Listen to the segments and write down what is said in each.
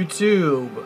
YouTube?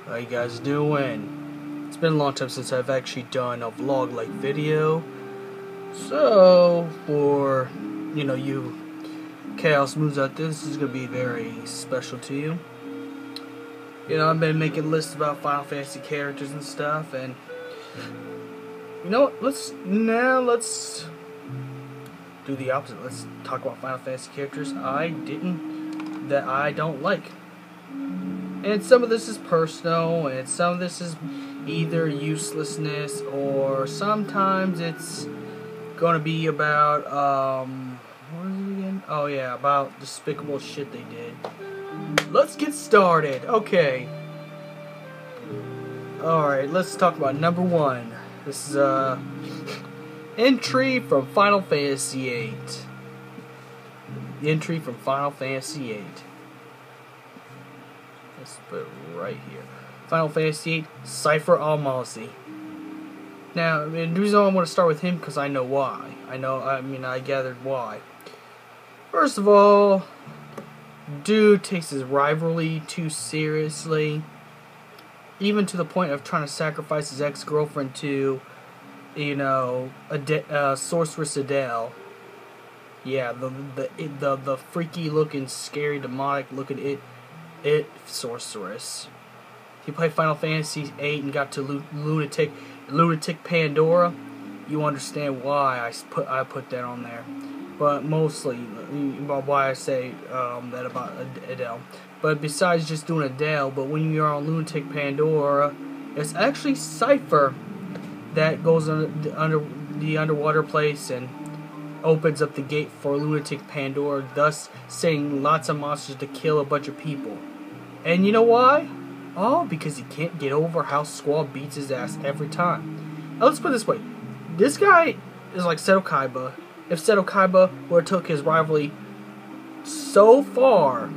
How you guys doing? It's been a long time since I've actually done a vlog-like video. So, for, you Chaos moves out there, this is going to be very special to you. I've been making lists about Final Fantasy characters and stuff, and you know what, let's do the opposite. Let's talk about Final Fantasy characters that I don't like. And some of this is personal, and some of this is either uselessness, or sometimes it's gonna be about, what is it again? Oh yeah, about despicable shit they did. Let's get started. Okay. Alright, let's talk about number 1. This is a entry from Final Fantasy VIII. The entry from Final Fantasy VIII. Let's put it right here. Final Fantasy VIII, Seifer Almasi. Now, the reason I want to start with him because I know why. I gathered why. First of all, dude takes his rivalry too seriously. Even to the point of trying to sacrifice his ex-girlfriend to, Sorceress Adele. Yeah, the freaky looking, scary, demonic looking it sorceress. If you play Final Fantasy VIII and got to Lunatic Pandora, you understand why I put that on there. But mostly, why I say that about Adele. But besides just doing Adele, but when you're on Lunatic Pandora, it's actually Seifer that goes under the underwater place and opens up the gate for Lunatic Pandora, thus sending lots of monsters to kill a bunch of people. And you know why? Oh, because he can't get over how Squall beats his ass every time. Now let's put it this way. This guy is like Seto Kaiba. If Seto Kaiba would have took his rivalry so far,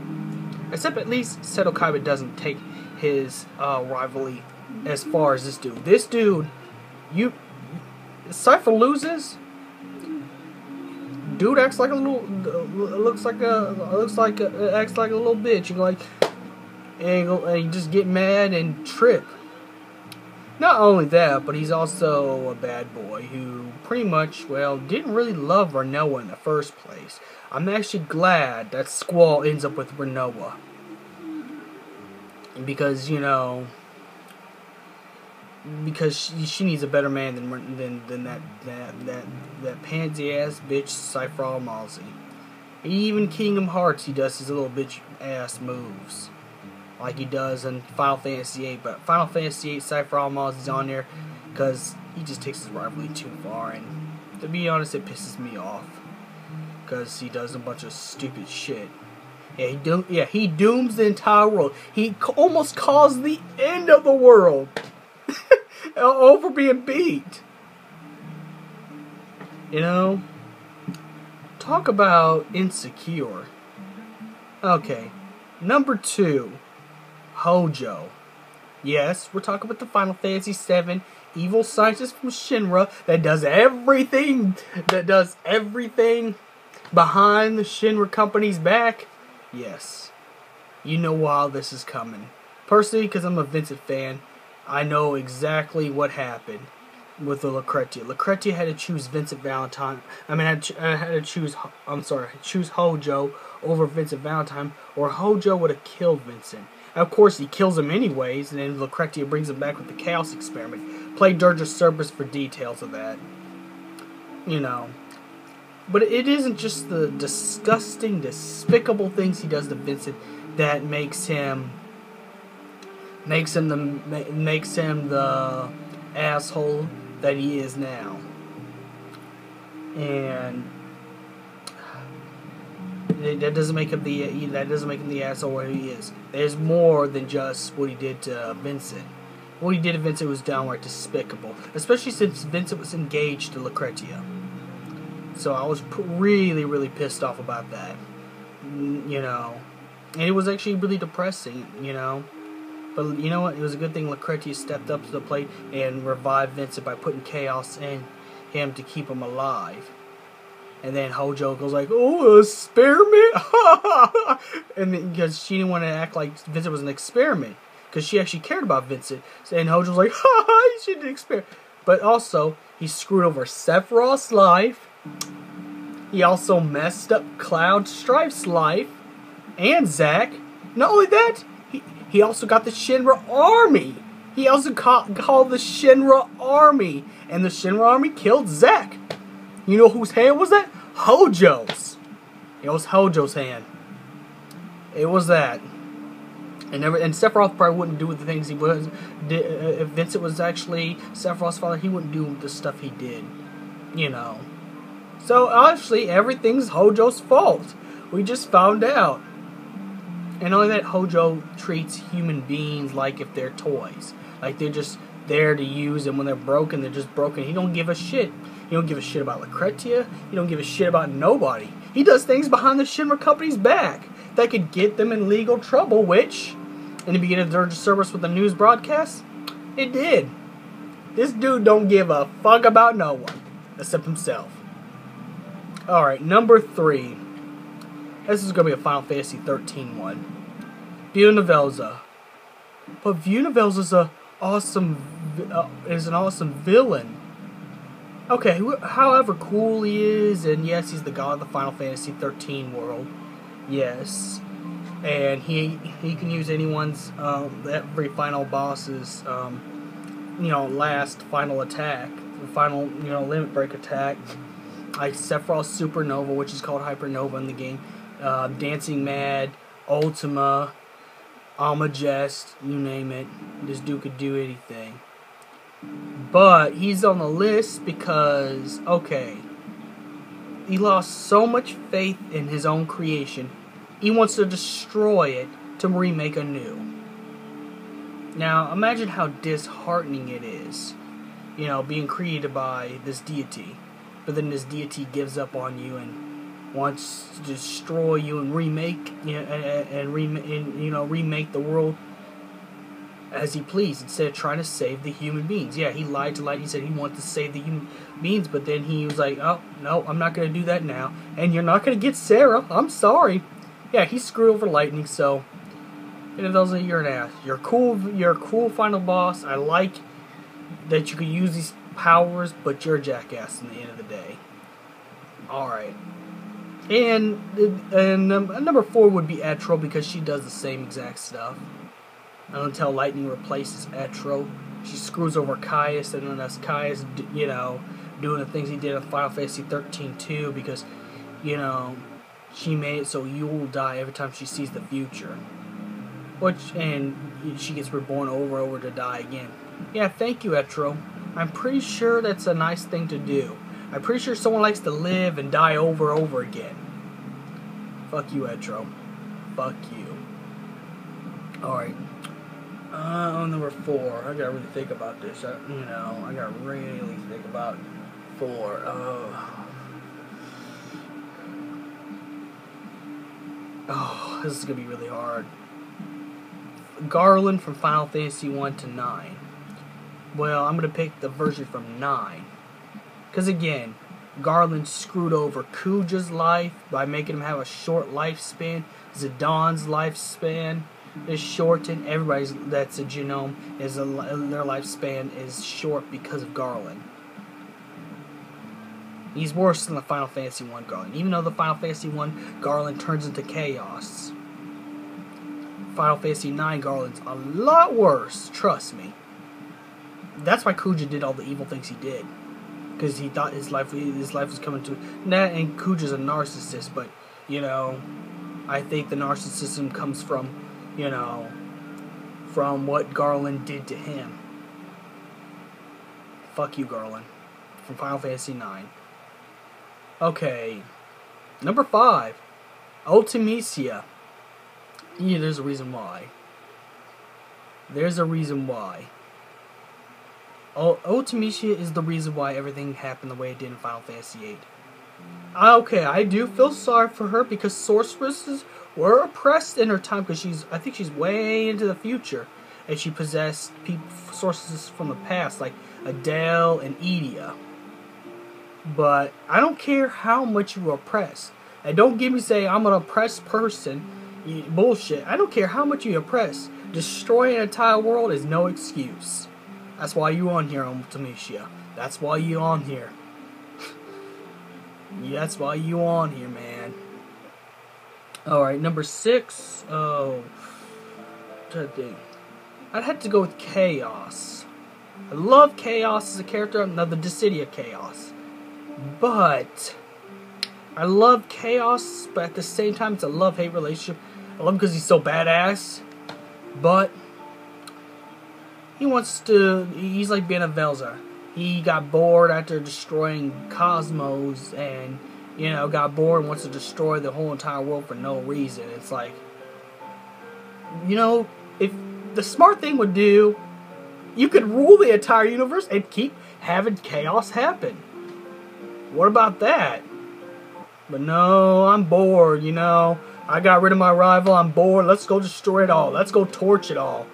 except at least Seto Kaiba doesn't take his rivalry as far as this dude. This dude, Seifer loses. Dude acts like a little, acts like a little bitch. And you just get mad and trip. Not only that, but he's also a bad boy who pretty much, didn't really love Rinoa in the first place. I'm actually glad that Squall ends up with Rinoa. Because, she needs a better man than that pansy-ass bitch Seifer Almasi. Even Kingdom Hearts, he does his little bitch-ass moves. Like he does in Final Fantasy VIII, but Final Fantasy VIII, Seifer Almasi is on there because he just takes his rivalry too far, and to be honest, it pisses me off because he does a bunch of stupid shit. He dooms the entire world. He almost caused the end of the world over being beat. Talk about insecure. Okay, number 2. Hojo. Yes, we're talking about the Final Fantasy VII evil scientist from Shinra that does everything behind the Shinra company's back. Yes. You know why this is coming. Personally, because I'm a Vincent fan, I know exactly what happened with the Lucretia. Lucretia had to choose Vincent Valentine. had to choose Hojo over Vincent Valentine, or Hojo would have killed Vincent. Of course, he kills him anyways, and then Lucretia brings him back with the Chaos Experiment. Play Dirge Cerberus for details of that. But it isn't just the disgusting, despicable things he does to Vincent that makes him the asshole that he is now. And that doesn't make him the asshole where he is. There's more than just what he did to Vincent. What he did to Vincent was downright despicable, especially since Vincent was engaged to Lucretia. So I was really, really pissed off about that. And it was actually really depressing. But you know what? It was a good thing Lucretia stepped up to the plate and revived Vincent by putting chaos in him to keep him alive. And then Hojo goes like, "Oh, experiment," and then because she didn't want to act like Vincent was an experiment, because she actually cared about Vincent. And Hojo was like, "Ha ha, you shouldn't experiment." But also, he screwed over Sephiroth's life. He also messed up Cloud Strife's life, and Zack. Not only that, he also got the Shinra army. He also called the Shinra army, and the Shinra army killed Zack. You know whose hand was that? Hojo's. It was Hojo's hand. It was that. And Sephiroth probably wouldn't do the things he was. If Vincent was actually Sephiroth's father, he wouldn't do the stuff he did. You know. So, actually, everything's Hojo's fault. We just found out. And only that, Hojo treats human beings like if they're toys. Like they're just there to use, and when they're broken, they're just broken. He don't give a shit. He don't give a shit about Lucretia. He don't give a shit about nobody. He does things behind the Shinra company's back that could get them in legal trouble, which, in the beginning of their service with the news broadcast, it did. This dude don't give a fuck about no one, except himself. Alright, number 3. This is going to be a Final Fantasy 13 one. Vunavelza. But Vunavelza's an awesome villain. Okay, however cool he is, and yes, he's the god of the Final Fantasy 13 world. Yes. And he can use anyone's, every final boss's, last final attack. The final, limit break attack. Like Sephiroth's Supernova, which is called Hypernova in the game. Dancing Mad, Ultima, Almagest, you name it. This dude could do anything. But he's on the list because, okay, he lost so much faith in his own creation, he wants to destroy it to remake anew. Now, imagine how disheartening it is, being created by this deity. But then this deity gives up on you and wants to destroy you and remake, remake the world as he pleased, instead of trying to save the human beings. Yeah, he lied to Lightning. He said he wanted to save the human beings, but then he was like, "Oh no, I'm not going to do that now, and you're not going to get Sarah. I'm sorry." Yeah, he screwed over Lightning. So, you're an ass. You're a cool final boss. I like that you could use these powers, but you're a jackass in the end of the day. Alright. And number 4 would be Etro, because she does the same exact stuff. And until Lightning replaces Etro, she screws over Caius, and then that's Caius, doing the things he did in Final Fantasy 13 too, because, she made it so Yule die every time she sees the future. And she gets reborn over and over to die again. Yeah, thank you, Etro. I'm pretty sure that's a nice thing to do. I'm pretty sure someone likes to live and die over and over again. Fuck you, Etro. Fuck you. Alright. Number 4. I gotta really think about this. I gotta really think about 4. Oh, this is gonna be really hard. Garland from Final Fantasy 1 to 9. Well, I'm going to pick the version from 9. Because again, Garland screwed over Kuja's life by making him have a short lifespan. Zidane lifespan is shortened. Everybody's that's a genome, their lifespan is short because of Garland. He's worse than the Final Fantasy 1 Garland. Even though the Final Fantasy 1 Garland turns into chaos. Final Fantasy 9 Garland's a lot worse, trust me. That's why Kuja did all the evil things he did, because he thought his life was coming to that. And Kuja's a narcissist, but I think the narcissism comes from from what Garland did to him. Fuck you, Garland, from Final Fantasy 9. Okay, number 5, Ultimecia. Yeah, there's a reason why. There's a reason why. Ultimecia is the reason why everything happened the way it did in Final Fantasy VIII. Okay, I do feel sorry for her, because sorceresses were oppressed in her time, because I think she's way into the future, and she possessed sorceresses from the past, like Adele and Edea. But I don't care how much you oppress. And don't give me say I'm an oppressed person. Bullshit. I don't care how much you oppress. Destroying an entire world is no excuse. That's why you on here, Ultimecia. That's why you on here. Yeah, that's why you on here, man. Alright, number 6. Oh, I'd have to go with Chaos. I love Chaos as a character. Another Dissidia Chaos. But I love Chaos, but at the same time it's a love-hate relationship. I love him because he's so badass. But he's like being a Velza. He got bored after destroying Cosmos and, you know, got bored and wants to destroy the whole entire world for no reason. It's like, you know, if the smart thing would do, you could rule the entire universe and keep having chaos happen. What about that? But no, I'm bored, you know. I got rid of my rival, I'm bored. Let's go destroy it all. Let's go torch it all.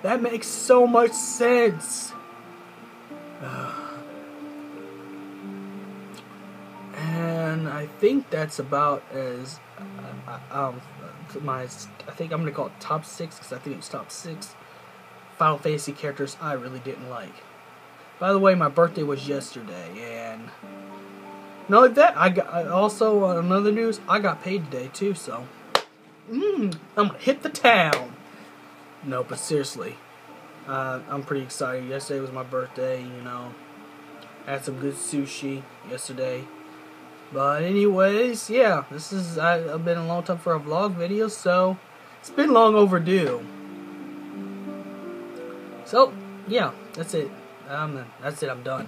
That makes so much sense. And I think that's about as I think I'm gonna call it top 6 because I think it's top 6 Final Fantasy characters I really didn't like. By the way, my birthday was yesterday, and not only that, I also another news, I got paid today too. So I'm gonna hit the town. No, but seriously, I'm pretty excited. Yesterday was my birthday. You know, I had some good sushi yesterday. But anyways, yeah, I've been a long time for a vlog video, so it's been long overdue. So yeah, that's it. I'm done.